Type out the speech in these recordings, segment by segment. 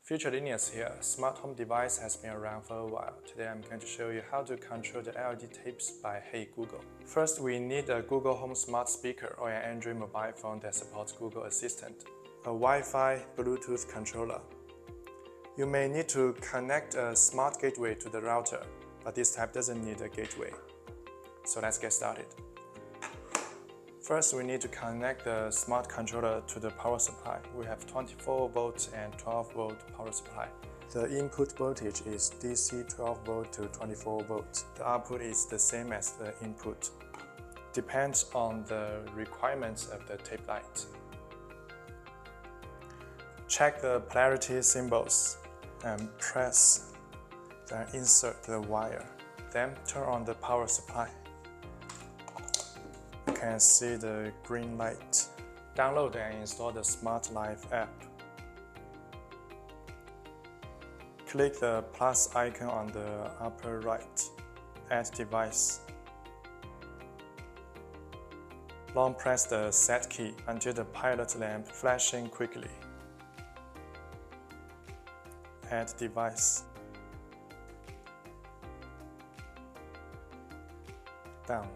Future Linux here. Smart home device has been around for a while. Today I'm going to show you how to control the LED tapes by Hey Google. First, we need a Google Home smart speaker or an Android mobile phone that supports Google Assistant, a Wi-Fi Bluetooth controller. You may need to connect a smart gateway to the router, but this type doesn't need a gateway. So let's get started. First, we need to connect the smart controller to the power supply. We have 24 volt and 12 volt power supply. The input voltage is DC 12 volt to 24 volt. The output is the same as the input. Depends on the requirements of the tape light. Check the polarity symbols and press, then insert the wire. Then turn on the power supply. You can see the green light. Download and install the Smart Life app. Click the plus icon on the upper right. Add device. Long press the set key until the pilot lamp flashing quickly. Add device. Down.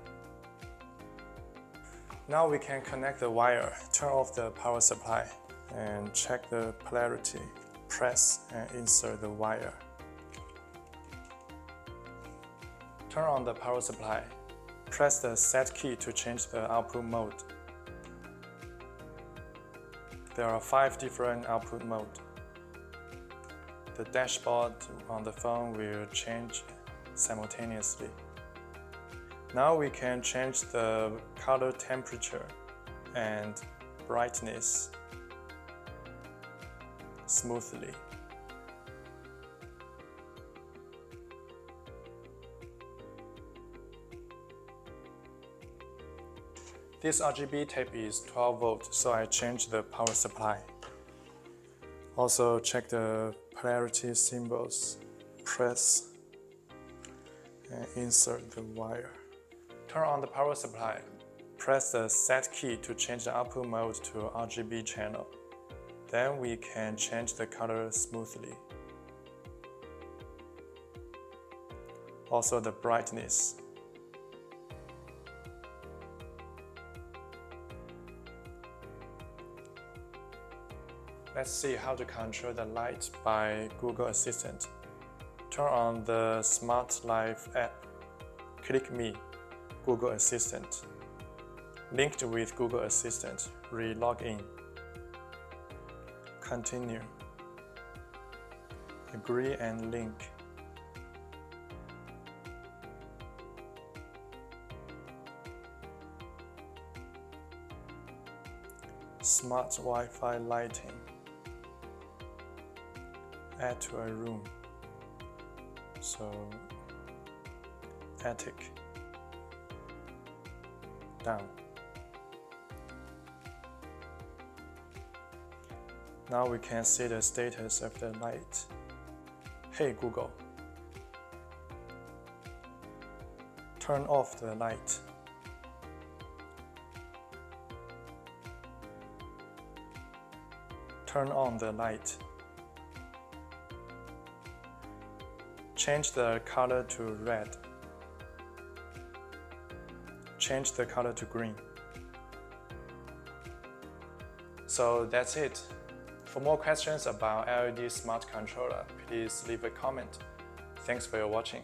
Now we can connect the wire, turn off the power supply, and check the polarity. Press and insert the wire. Turn on the power supply. Press the set key to change the output mode. There are 5 different output modes. The dashboard on the phone will change simultaneously. Now we can change the color temperature and brightness smoothly. This RGB tape is 12 volts, so I changed the power supply. Also check the polarity symbols. Press and insert the wire. Turn on the power supply. Press the set key to change the output mode to RGB channel. Then we can change the color smoothly. Also the brightness. Let's see how to control the light by Google Assistant. Turn on the Smart Life app. Click Me, Google Assistant. Linked with Google Assistant, re-log in. Continue. Agree and link. Smart Wi-Fi lighting. Add to a room. So, attic. Down. Now we can see the status of the light. Hey Google, turn off the light. Turn on the light. Change the color to red. Change the color to green. So that's it. For more questions about LED smart controller, please leave a comment. Thanks for your watching.